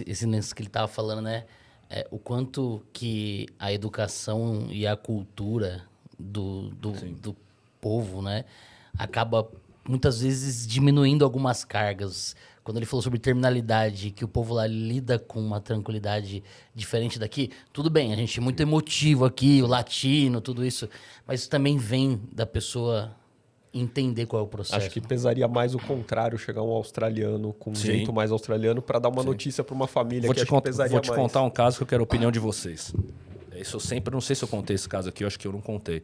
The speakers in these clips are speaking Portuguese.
esse lance que ele tava falando, né? O quanto que a educação e a cultura do povo, né? Acaba muitas vezes diminuindo algumas cargas. Quando ele falou sobre terminalidade, que o povo lá lida com uma tranquilidade diferente daqui, tudo bem, a gente é muito emotivo aqui, o latino, tudo isso, mas isso também vem da pessoa entender qual é o processo. Acho que pesaria mais o contrário, chegar um australiano com um Sim. jeito mais australiano para dar uma notícia para uma família que acho que pesaria vou te mais. contar um caso que eu quero a opinião de vocês. Isso eu sempre, não sei se eu contei esse caso aqui, eu acho que eu não contei.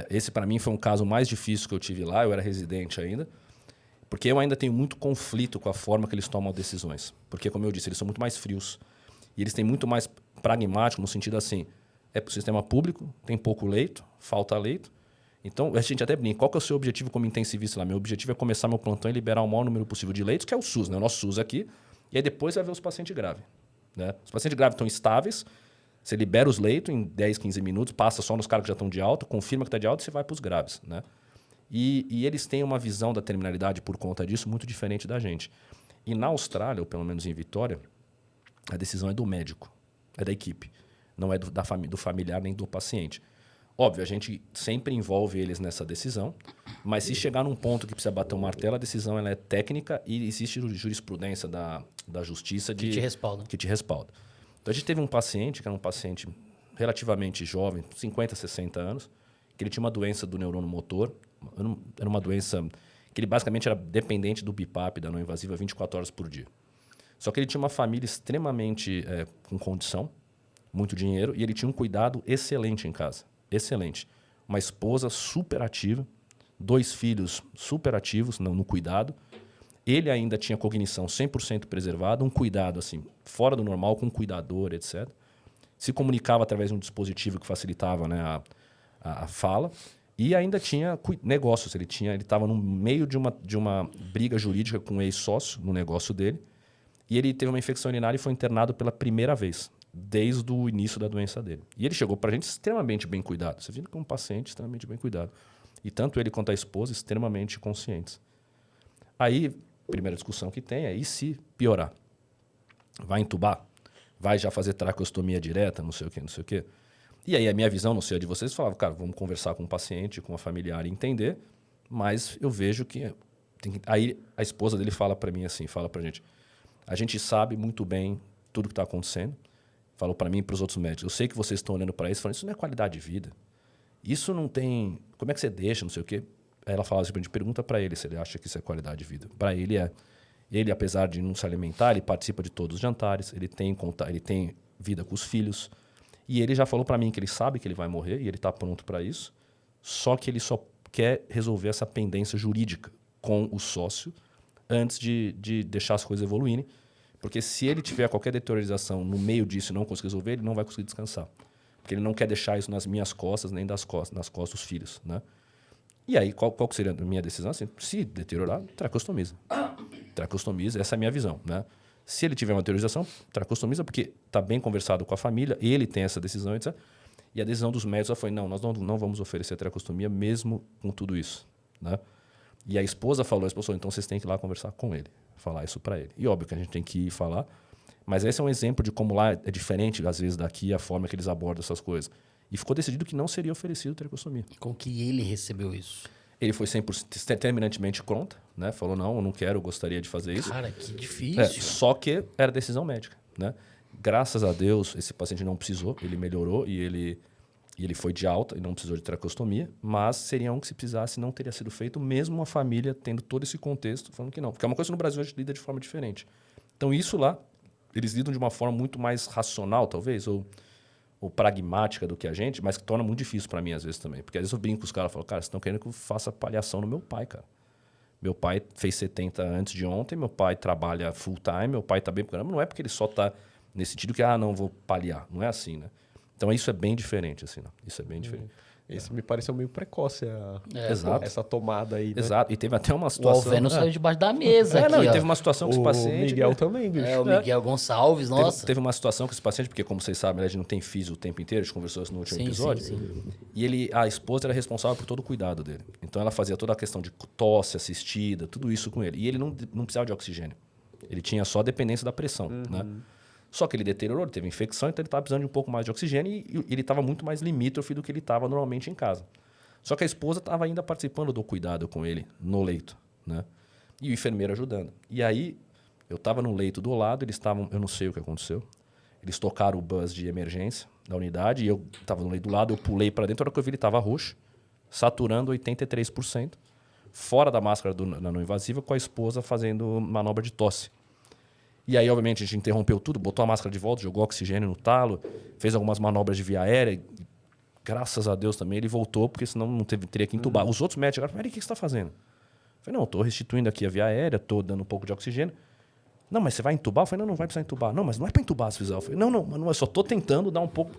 Esse para mim foi um caso mais difícil que eu tive lá, eu era residente ainda, porque eu ainda tenho muito conflito com a forma que eles tomam decisões. Porque, como eu disse, eles são muito mais frios. E eles têm muito mais pragmático no sentido assim, para o sistema público, tem pouco leito, falta leito. Então, a gente até brinca, qual que é o seu objetivo como intensivista lá? Meu objetivo é começar meu plantão e liberar o maior número possível de leitos, que é o SUS, né? O nosso SUS aqui. E aí depois vai ver os pacientes graves. Né? Os pacientes graves estão estáveis, você libera os leitos em 10, 15 minutos, passa só nos caras que já estão de alta, confirma que está de alta e você vai para os graves. Né? E eles têm uma visão da terminalidade por conta disso muito diferente da gente. E na Austrália, ou pelo menos em Vitória, a decisão é do médico, é da equipe. Não é do familiar nem do paciente. Óbvio, a gente sempre envolve eles nessa decisão, mas se chegar num ponto que precisa bater um martelo, a decisão ela é técnica e existe jurisprudência da justiça Que te respalda. que te respalda. Então, a gente teve um paciente, que era um paciente relativamente jovem, 50, 60 anos, que ele tinha uma doença do neurônio motor, era uma doença que ele basicamente era dependente do BiPAP, da não invasiva, 24 horas por dia. Só que ele tinha uma família extremamente com condição, muito dinheiro, e ele tinha um cuidado excelente em casa. Excelente. Uma esposa super ativa, 2 filhos super ativos no cuidado. Ele ainda tinha cognição 100% preservada, um cuidado assim fora do normal, com um cuidador, etc. Se comunicava através de um dispositivo que facilitava, né, a fala. E ainda tinha negócios. Ele estava no meio de uma briga jurídica com um ex-sócio no negócio dele. E ele teve uma infecção urinária e foi internado pela primeira vez, desde o início da doença dele. E ele chegou para a gente extremamente bem cuidado. Você viu que é um paciente extremamente bem cuidado. E tanto ele quanto a esposa extremamente conscientes. Aí, primeira discussão que tem é, e se piorar? Vai entubar? Vai já fazer traqueostomia direta? Não sei o quê, não sei o quê. E aí a minha visão, não sei a de vocês, falava, cara, vamos conversar com o paciente, com a familiar e entender, mas eu vejo que... Aí a esposa dele fala para mim assim, fala para a gente sabe muito bem tudo que está acontecendo, falou para mim e para os outros médicos, eu sei que vocês estão olhando para isso, falando, isso não é qualidade de vida, isso não tem... Como é que você deixa, não sei o quê? Aí ela fala assim, a gente pergunta para ele se ele acha que isso é qualidade de vida. Para ele é. Ele, apesar de não se alimentar, ele participa de todos os jantares, ele tem vida com os filhos. E ele já falou para mim que ele sabe que ele vai morrer e ele está pronto para isso, só que ele só quer resolver essa pendência jurídica com o sócio antes de deixar as coisas evoluírem. Porque se ele tiver qualquer deteriorização no meio disso e não conseguir resolver, ele não vai conseguir descansar. Porque ele não quer deixar isso nas minhas costas, nem nas costas dos filhos. Né? E aí, qual que seria a minha decisão? Assim, se deteriorar, traqueostomiza. Traqueostomiza, essa é a minha visão. Né? Se ele tiver uma deteriorização, traqueostomiza, porque está bem conversado com a família, ele tem essa decisão, etc. E a decisão dos médicos foi, não, nós não vamos oferecer traqueostomia mesmo com tudo isso. Né? E a esposa falou, então vocês têm que ir lá conversar com ele, falar isso para ele. E óbvio que a gente tem que ir falar, mas esse é um exemplo de como lá é diferente, às vezes, daqui, a forma que eles abordam essas coisas. E ficou decidido que não seria oferecido traqueostomia. Com que ele recebeu isso? Ele foi 100% terminantemente contra, né? Falou, não, eu não quero, eu gostaria de fazer isso. Cara, que difícil. Só que era decisão médica, né? Graças a Deus, esse paciente não precisou, ele melhorou e ele foi de alta e não precisou de traqueostomia, mas seria um que se precisasse não teria sido feito, mesmo a família tendo todo esse contexto, falando que não. Porque é uma coisa que no Brasil a gente lida de forma diferente. Então isso lá, eles lidam de uma forma muito mais racional, talvez, ou pragmática do que a gente, mas que torna muito difícil para mim às vezes também. Porque às vezes eu brinco com os caras e falo, cara, vocês estão querendo que eu faça palhação no meu pai, cara. Meu pai fez 70 antes de ontem, meu pai trabalha full time, meu pai tá bem pro caramba. Não é porque ele só tá nesse sentido que, não, vou paliar. Não é assim, né? Então isso é bem diferente, assim, não. Isso é bem diferente. Esse me pareceu meio precoce, Exato. essa tomada aí, né? Exato. E teve até uma O situação... Alveno saiu debaixo da mesa aqui, não, e ó. teve uma situação que esse paciente... O Miguel também, bicho. O Miguel Gonçalves, nossa. Teve uma situação com esse paciente, porque como vocês sabem, a gente não tem físio o tempo inteiro, a gente conversou isso no último episódio. Sim. E a esposa era responsável por todo o cuidado dele. Então ela fazia toda a questão de tosse assistida, tudo isso com ele. E ele não precisava de oxigênio. Ele tinha só dependência da pressão, né? Só que ele deteriorou, ele teve infecção, então ele estava precisando de um pouco mais de oxigênio e ele estava muito mais limítrofe do que ele estava normalmente em casa. Só que a esposa estava ainda participando do cuidado com ele no leito, né? E o enfermeiro ajudando. E aí, eu estava no leito do lado, eles estavam... Eu não sei o que aconteceu. Eles tocaram o buzz de emergência da unidade e eu estava no leito do lado, eu pulei para dentro, a hora que eu vi ele estava roxo, saturando 83%, fora da máscara da não invasiva, com a esposa fazendo manobra de tosse. E aí, obviamente, a gente interrompeu tudo, botou a máscara de volta, jogou oxigênio no talo, fez algumas manobras de via aérea. E, graças a Deus também ele voltou, porque senão não teria que entubar. Os outros médicos chegaram, o que você está fazendo? Eu falei, não, estou restituindo aqui a via aérea, estou dando um pouco de oxigênio. Não, mas você vai entubar? Eu falei, não vai precisar entubar. Não, mas não é para entubar se fizer. Eu falei, não, mas eu só estou tentando dar um pouco...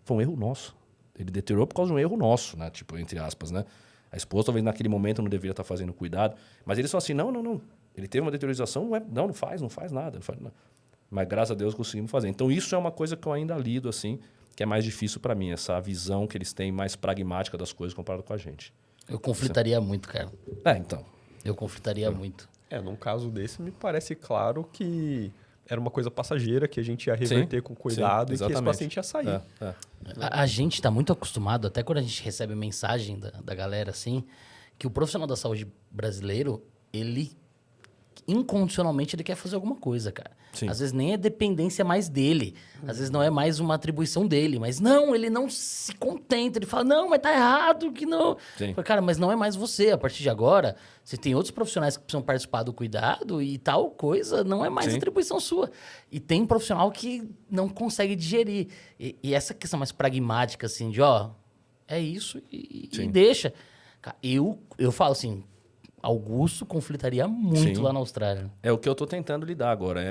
Foi um erro nosso. Ele deteriorou por causa de um erro nosso, né? Tipo, entre aspas, né? A esposa talvez naquele momento não deveria estar fazendo cuidado. Mas ele só assim, não. Ele teve uma deteriorização, não faz nada. Não. Mas graças a Deus conseguimos fazer. Então isso é uma coisa que eu ainda lido, assim, que é mais difícil para mim. Essa visão que eles têm mais pragmática das coisas comparado com a gente. Eu conflitaria muito, cara. Então. Eu conflitaria muito. Num caso desse, me parece claro que era uma coisa passageira, que a gente ia reverter com cuidado e que esse paciente ia sair. A gente está muito acostumado, até quando a gente recebe mensagem da galera, assim, que o profissional da saúde brasileiro, ele incondicionalmente ele quer fazer alguma coisa, cara. Sim. Às vezes nem é dependência mais dele. Às vezes não é mais uma atribuição dele. Mas não, ele não se contenta. Ele fala, não, mas tá errado, que não... Fala, cara, mas não é mais você. A partir de agora, você tem outros profissionais que precisam participar do cuidado e tal coisa não é mais atribuição sua. E tem profissional que não consegue digerir. E essa questão mais pragmática, assim, de, é isso e deixa. Cara, eu falo assim... Augusto conflitaria muito lá na Austrália. É o que eu tô tentando lidar agora.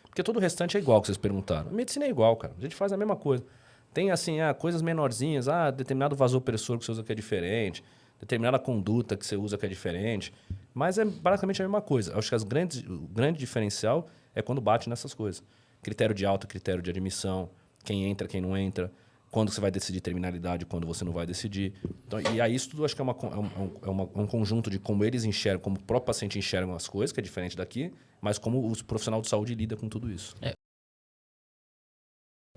Porque todo o restante é igual que vocês perguntaram. A medicina é igual, cara. A gente faz a mesma coisa. Tem, assim, coisas menorzinhas. Determinado vasopressor que você usa que é diferente. Determinada conduta que você usa que é diferente. Mas é basicamente a mesma coisa. Acho que o grande diferencial é quando bate nessas coisas. Critério de alta, critério de admissão. Quem entra, quem não entra. Quando você vai decidir terminalidade, quando você não vai decidir. Então, e aí isso tudo acho que é um conjunto de como eles enxergam, como o próprio paciente enxerga as coisas, que é diferente daqui, mas como o profissional de saúde lida com tudo isso.